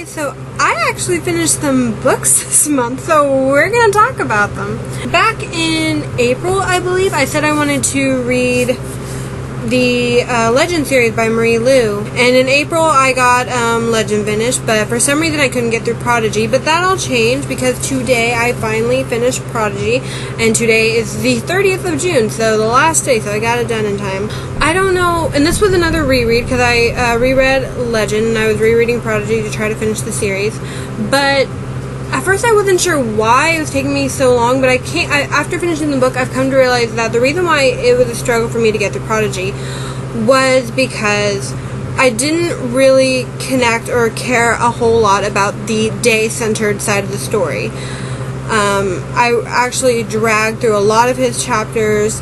guys, so I actually finished some books this month, so we're going to talk about them. Back in April, I believe, I said I wanted to read the Legend series by Marie Lu, and in April I got Legend finished, but for some reason I couldn't get through Prodigy, but that all changed because today I finally finished Prodigy, and today is the 30th of June, so the last day, so I got it done in time. I don't know, and this was another reread because I reread Legend and I was rereading Prodigy to try to finish the series, but at first I wasn't sure why it was taking me so long, but after finishing the book, I've come to realize that the reason why it was a struggle for me to get through Prodigy was because I didn't really connect or care a whole lot about the day-centered side of the story. I actually dragged through a lot of his chapters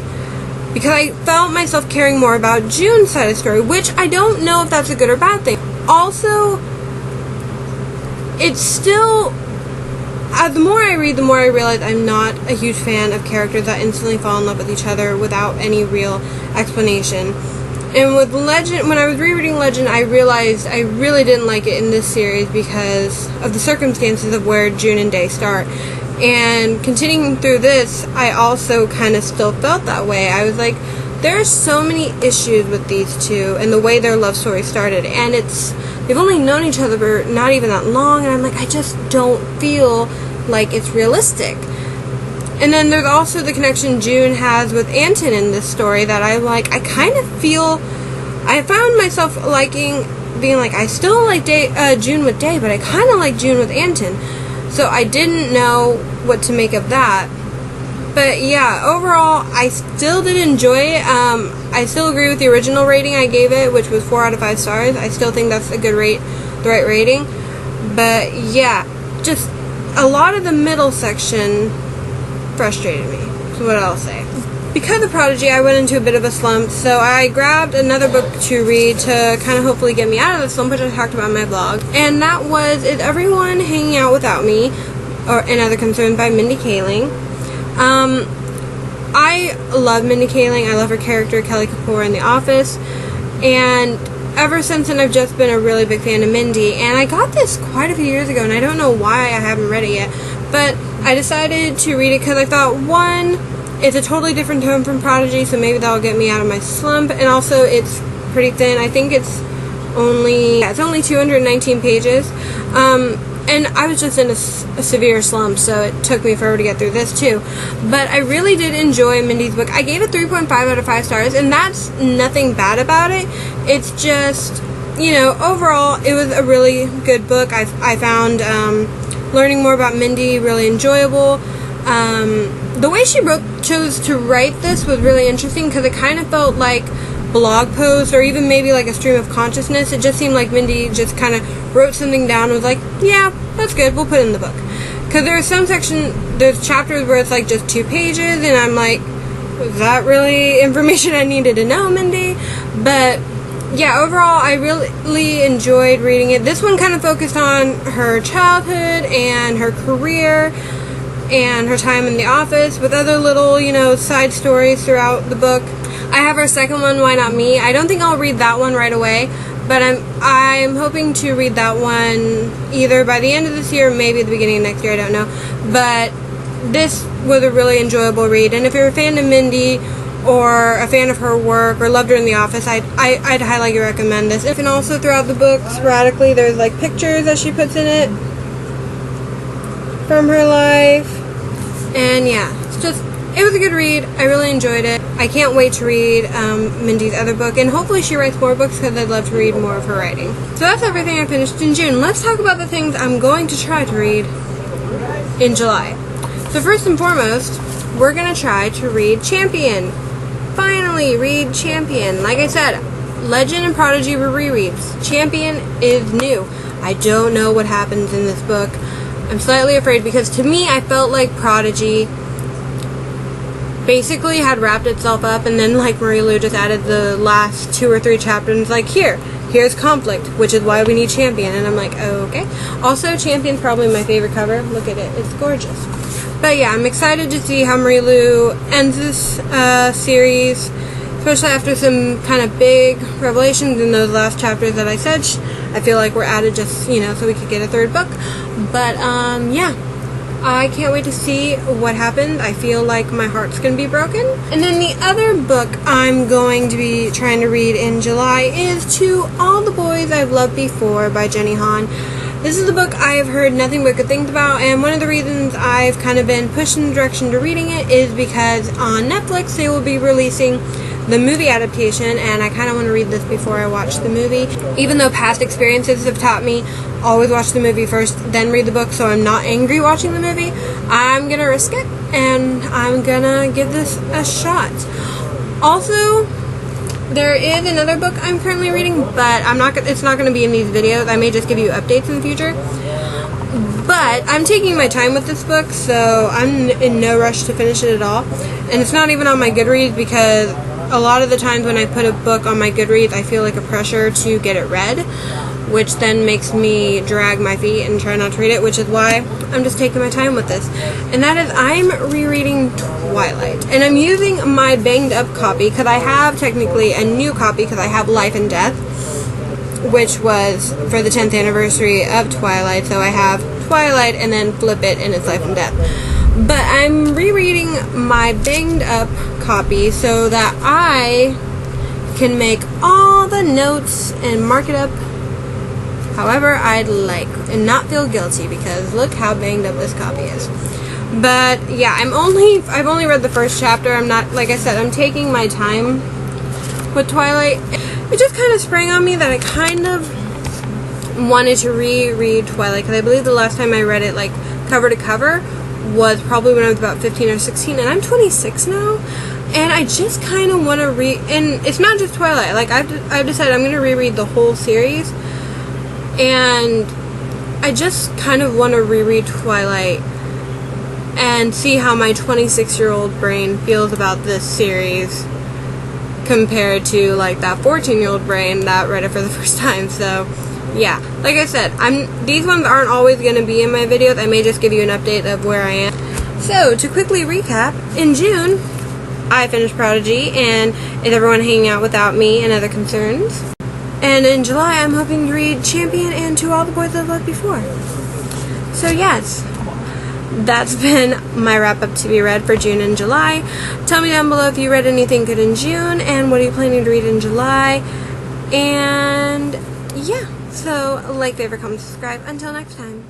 because I felt myself caring more about June's side of the story, which I don't know if that's a good or bad thing. Also, it's still... the more I read, the more I realize I'm not a huge fan of characters that instantly fall in love with each other without any real explanation. And with Legend, when I was rereading Legend, I realized I really didn't like it in this series because of the circumstances of where June and Day start. And continuing through this, I also kind of still felt that way. I was like, there are so many issues with these two and the way their love story started. And they've only known each other for not even that long, and I'm like, I just don't feel like it's realistic. And then there's also the connection June has with Anton in this story that I like. I kind of feel, I found myself being like, I still like June with Day, but I kind of like June with Anton. So I didn't know what to make of that. But yeah, overall, I still did enjoy it. I still agree with the original rating I gave it, which was 4 out of 5 stars. I still think that's a good the right rating. But yeah, just a lot of the middle section frustrated me. So what I'll say. Because of Prodigy, I went into a bit of a slump, so I grabbed another book to read to kind of hopefully get me out of the slump, which I talked about in my vlog. And that was Is Everyone Hanging Out Without Me? And Other Concerns by Mindy Kaling. I love Mindy Kaling. I love her character, Kelly Kapoor, in The Office. And ever since then, I've just been a really big fan of Mindy. And I got this quite a few years ago, and I don't know why I haven't read it yet. But I decided to read it because I thought, one, it's a totally different tone from Prodigy, so maybe that'll get me out of my slump. And also, it's pretty thin. I think it's only 219 pages. And I was just in a severe slump, so it took me forever to get through this too. But I really did enjoy Mindy's book. I gave it 3.5 out of 5 stars, and that's nothing bad about it. It's just, overall, it was a really good book. I found learning more about Mindy really enjoyable. The way she chose to write this was really interesting because it kind of felt like blog posts or even maybe like a stream of consciousness. It just seemed like Mindy just kind of wrote something down and was like, yeah, that's good, we'll put it in the book. Because there's chapters where it's like just 2 pages, and I'm like, was that really information I needed to know, Mindy? But yeah, overall, I really enjoyed reading it. This one kind of focused on her childhood and her career and her time in the office with other little, side stories throughout the book. I have our second one, Why Not Me? I don't think I'll read that one right away, but I'm hoping to read that one either by the end of this year or maybe at the beginning of next year, I don't know. But this was a really enjoyable read, and if you're a fan of Mindy or a fan of her work or loved her in The Office, I'd highly recommend this. And also throughout the book, sporadically, there's like pictures that she puts in it from her life. And yeah, it was a good read. I really enjoyed it. I can't wait to read Mindy's other book, and hopefully she writes more books because I'd love to read more of her writing. So that's everything I finished in June. Let's talk about the things I'm going to try to read in July. So first and foremost, we're going to try to read Champion. Finally, read Champion. Like I said, Legend and Prodigy were rereads. Champion is new. I don't know what happens in this book. I'm slightly afraid because to me, I felt like Prodigy basically had wrapped itself up, and then like Marie Lu just added the last 2 or 3 chapters and was like, here's conflict, which is why we need Champion. And I'm like, oh, okay. Also, Champion's probably my favorite cover. Look at it. It's gorgeous. But yeah, I'm excited to see how Marie Lu ends this series. especially after some kind of big revelations in those last chapters that I said. I feel like we're added just, so we could get a third book. But, yeah. I can't wait to see what happens. I feel like my heart's going to be broken. And then the other book I'm going to be trying to read in July is To All the Boys I've Loved Before by Jenny Han. This is a book I've heard nothing but good things about, and one of the reasons I've kind of been pushed in the direction to reading it is because on Netflix they will be releasing the movie adaptation, and I kind of want to read this before I watch the movie. Even though past experiences have taught me always watch the movie first, then read the book, so I'm not angry watching the movie, I'm gonna risk it, and I'm gonna give this a shot. Also, there is another book I'm currently reading, but it's not gonna be in these videos. I may just give you updates in the future. But I'm taking my time with this book, so I'm in no rush to finish it at all. And it's not even on my Goodreads because a lot of the times when I put a book on my Goodreads, I feel like a pressure to get it read, which then makes me drag my feet and try not to read it, which is why I'm just taking my time with this. And that is, I'm rereading Twilight. And I'm using my banged up copy, because I have technically a new copy, because I have Life and Death, which was for the 10th anniversary of Twilight, so I have Twilight and then flip it and it's Life and Death. But I'm rereading my banged up copy so that I can make all the notes and mark it up however I'd like and not feel guilty, because look how banged up this copy is. But yeah, I've only read the first chapter. I'm not, like I said, I'm taking my time with Twilight. It just kind of sprang on me that I kind of wanted to reread Twilight, because I believe the last time I read it like cover to cover was probably when I was about 15 or 16, and I'm 26 now, and I just kind of want to read, and it's not just Twilight, like I've decided I'm going to reread the whole series, and I just kind of want to reread Twilight and see how my 26-year-old brain feels about this series compared to like that 14-year-old brain that read it for the first time. So yeah, like I said, these ones aren't always going to be in my videos. I may just give you an update of where I am. So to quickly recap, in June I finished Prodigy and Is Everyone Hanging Out Without Me and Other Concerns. And in July, I'm hoping to read Champion and To All the Boys I've Loved Before. So yes, that's been my wrap-up to be read for June and July. Tell me down below if you read anything good in June, and what are you planning to read in July. And yeah, so like, favorite, comment, subscribe. Until next time.